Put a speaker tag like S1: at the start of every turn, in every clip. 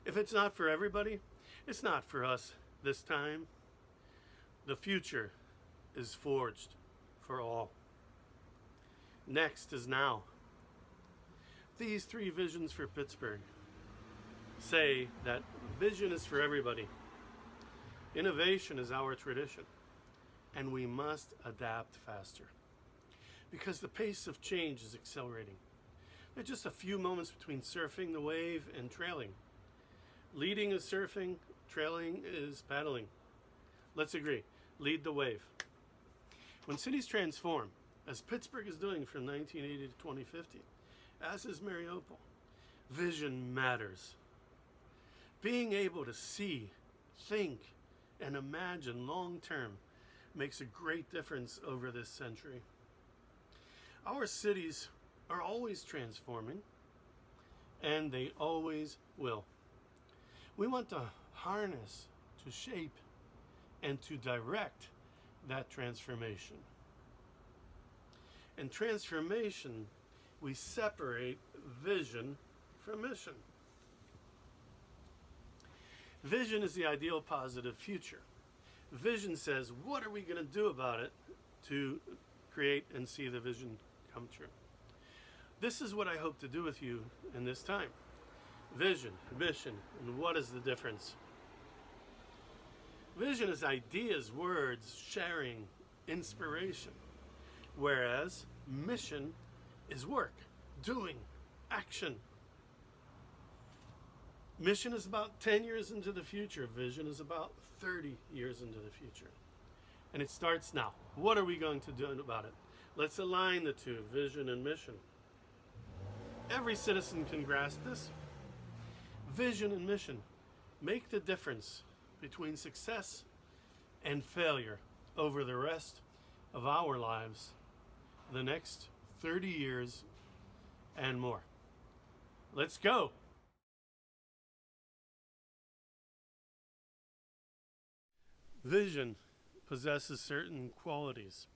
S1: If it's not for everybody, it's not for us this time. The future is forged for all. Next is now. These 3 visions for Pittsburgh say that vision is for everybody. Innovation is our tradition, and we must adapt faster because the pace of change is accelerating. There are just a few moments between surfing the wave and trailing. Leading is surfing, trailing is paddling. Let's agree, lead the wave. When cities transform, as Pittsburgh is doing from 1980 to 2050, as is Mariupol, vision matters. Being able to see, think, and imagine long term makes a great difference over this century. Our cities are always transforming, and they always will. We want to harness, to shape, and to direct that transformation. In transformation, we separate vision from mission. Vision is the ideal positive future. Vision says, what are we going to do about it to create and see the vision come true? This is what I hope to do with you in this time. Vision, mission, and what is the difference? Vision is ideas, words, sharing, inspiration. Whereas mission is work, doing, action. Mission is about 10 years into the future. Vision is about 30 years into the future. And it starts now. What are we going to do about it? Let's align the two, vision and mission. Every citizen can grasp this. Vision and mission make the difference between success and failure over the rest of our lives, the next 30 years and more. Let's go. Vision possesses certain qualities.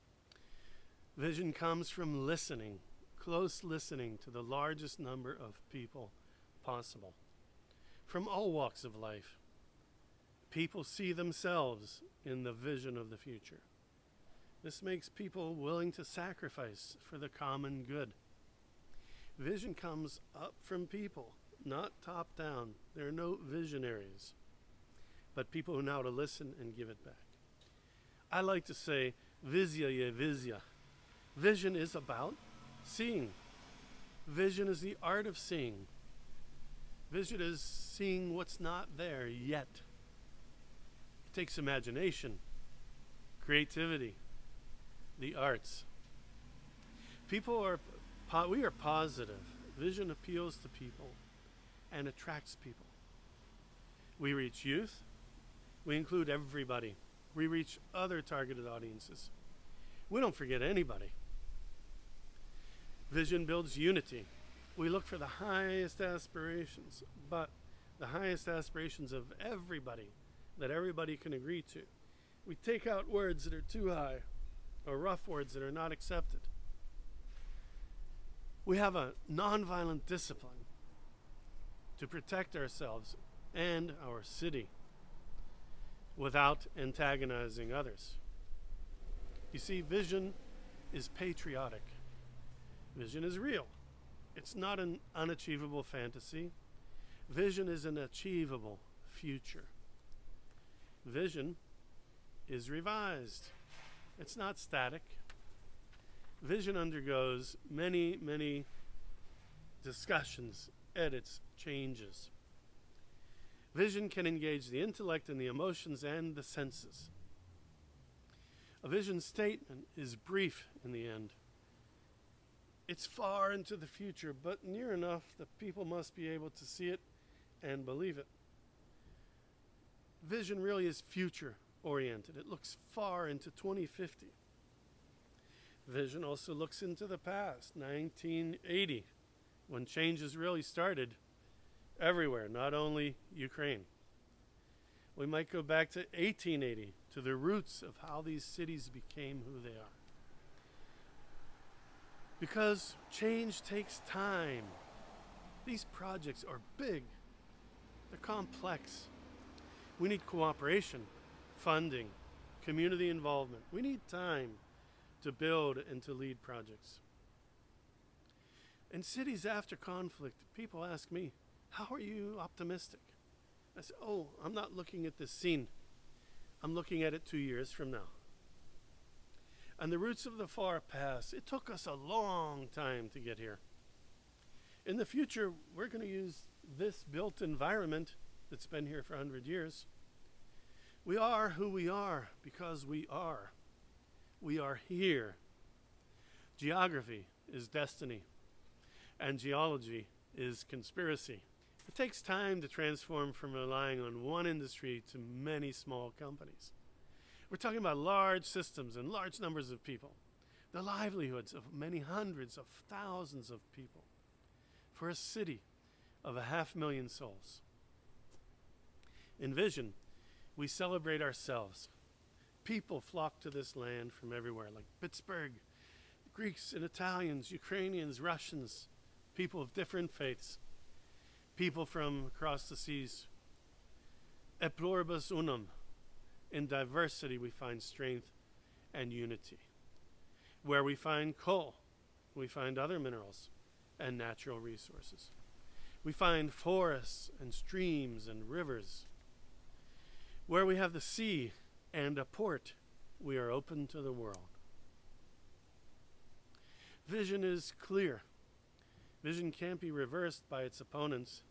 S1: Vision comes from listening, close listening to the largest number of people possible, from all walks of life. People see themselves in the vision of the future. This makes people willing to sacrifice for the common good. Vision comes up from people, not top down. There are no visionaries, but people who know how to listen and give it back. I like to say, visya ye visya. Vision is about seeing. Vision is the art of seeing. Vision is seeing what's not there yet. It takes imagination, creativity, the arts. We are positive. Vision appeals to people and attracts people. We reach youth. We include everybody. We reach other targeted audiences. We don't forget anybody. Vision builds unity. We look for the highest aspirations, but the highest aspirations of everybody that everybody can agree to. We take out words that are too high or rough words that are not accepted. We have a nonviolent discipline to protect ourselves and our city without antagonizing others. You see, vision is patriotic. Vision is real. It's not an unachievable fantasy. Vision is an achievable future. Vision is revised. It's not static. Vision undergoes many, many discussions, edits, changes. Vision can engage the intellect and the emotions and the senses. A vision statement is brief in the end. It's far into the future, but near enough that people must be able to see it and believe it. Vision really is future oriented. It looks far into 2050. Vision also looks into the past, 1980, when changes really started everywhere, not only Ukraine. We might go back to 1880, to the roots of how these cities became who they are. Because change takes time. These projects are big. They're complex. We need cooperation, funding, community involvement. We need time to build and to lead projects. In cities after conflict, people ask me, how are you optimistic? I say, oh, I'm not looking at this scene. I'm looking at it 2 years from now. And the roots of the far past, it took us a long time to get here. In the future, we're going to use this built environment that's been here for 100 years. We are who we are because we are. We are here. Geography is destiny, and geology is conspiracy. It takes time to transform from relying on one industry to many small companies. We're talking about large systems and large numbers of people, the livelihoods of many hundreds of thousands of people, for a city of 500,000 souls. In Vision, we celebrate ourselves. People flock to this land from everywhere, like Pittsburgh, Greeks and Italians, Ukrainians, Russians, people of different faiths, people from across the seas. E pluribus unum. In diversity we find strength and unity. Where we find coal, we find other minerals and natural resources. We find forests and streams and rivers. Where we have the sea and a port, we are open to the world. Vision is clear. Vision can't be reversed by its opponents.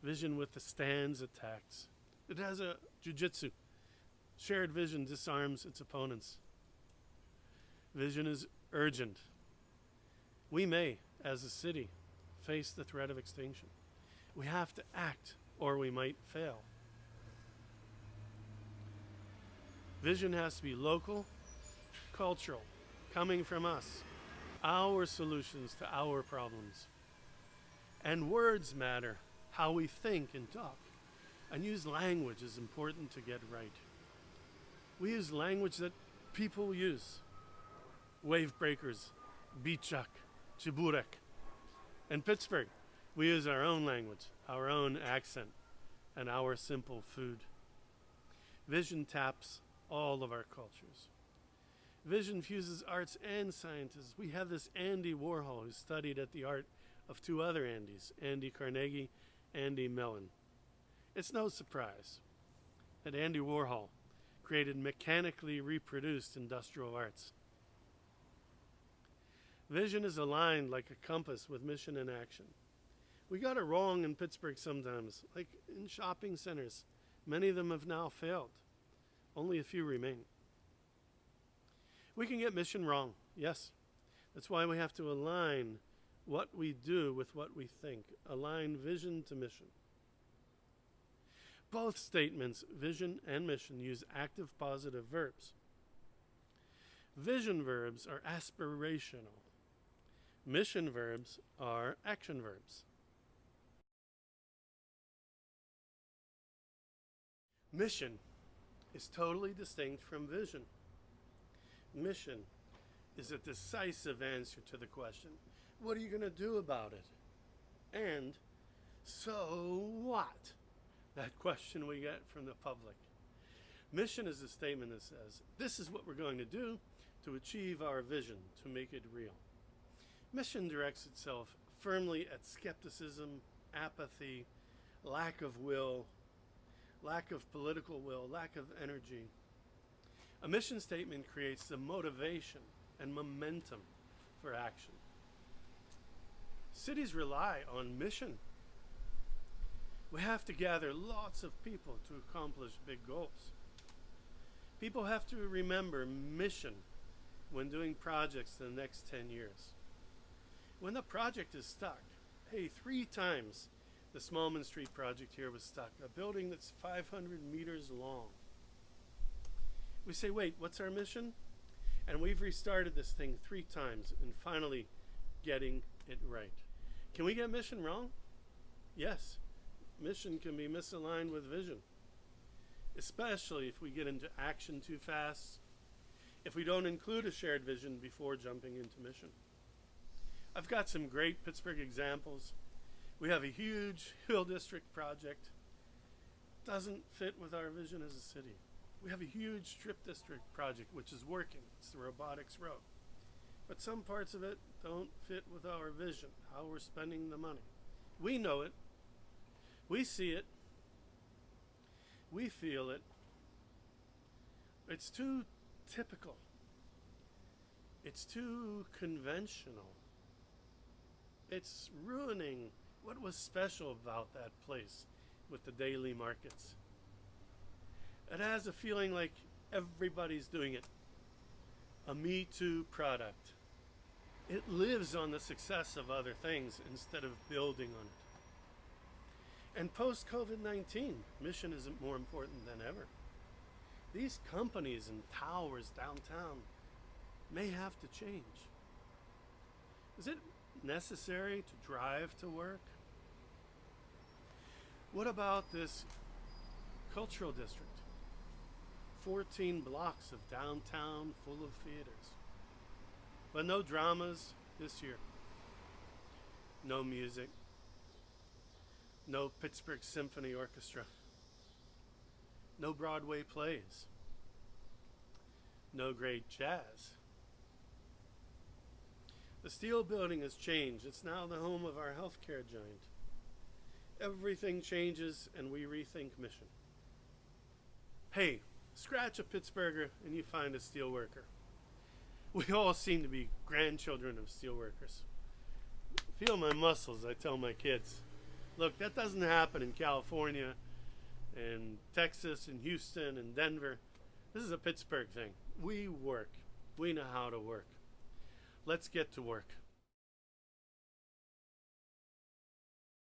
S1: Vision withstands attacks. It has a jujitsu. Shared vision disarms its opponents. Vision is urgent. We may, as a city, face the threat of extinction. We have to act or we might fail. Vision has to be local, cultural, coming from us, our solutions to our problems. And words matter, how we think and talk. And use language is important to get right. We use language that people use. Wave breakers, bichak, chiburek. In Pittsburgh, we use our own language, our own accent, and our simple food. Vision taps all of our cultures. Vision fuses arts and sciences. We have this Andy Warhol who studied at the art of two other Andys, Andy Carnegie, Andy Mellon. It's no surprise that Andy Warhol created mechanically reproduced industrial arts. Vision is aligned like a compass with mission and action. We got it wrong in Pittsburgh sometimes, like in shopping centers. Many of them have now failed. Only a few remain. We can get mission wrong, yes. That's why we have to align what we do with what we think. Align vision to mission. Both statements, vision and mission, use active positive verbs. Vision verbs are aspirational. Mission verbs are action verbs. Mission is totally distinct from vision. Mission is a decisive answer to the question, what are you going to do about it? And so what? That question we get from the public. Mission is a statement that says, this is what we're going to do to achieve our vision, to make it real. Mission directs itself firmly at skepticism, apathy, lack of will, lack of political will, lack of energy. A mission statement creates the motivation and momentum for action. Cities rely on mission. We have to gather lots of people to accomplish big goals. People have to remember mission when doing projects in the next 10 years. When the project is stuck, hey, 3 times the Smallman Street project here was stuck, a building that's 500 meters long. We say, wait, what's our mission? And we've restarted this thing 3 times and finally getting it right. Can we get mission wrong? Yes. Mission can be misaligned with vision, especially if we get into action too fast, if we don't include a shared vision before jumping into mission. I've got some great Pittsburgh examples. We have a huge Hill District project doesn't fit with our vision as a city. We have a huge strip district project which is working. It's the robotics road. But some parts of it don't fit with our vision, how we're spending the money. We know it. We see it. We feel it. It's too typical. It's too conventional. It's ruining what was special about that place with the daily markets. It has a feeling like everybody's doing it. A Me Too product. It lives on the success of other things instead of building on it. And post-COVID-19, mission isn't more important than ever. These companies and towers downtown may have to change. Is it necessary to drive to work? What about this cultural district? 14 blocks of downtown full of theaters. But no dramas this year. No music. No Pittsburgh Symphony Orchestra. No Broadway plays. No great jazz. The steel building has changed. It's now the home of our healthcare giant. Everything changes and we rethink mission. Hey, scratch a Pittsburgher and you find a steel worker. We all seem to be grandchildren of steel workers. Feel my muscles, I tell my kids. Look, that doesn't happen in California and Texas and Houston and Denver. This is a Pittsburgh thing. We work. We know how to work. Let's get to work.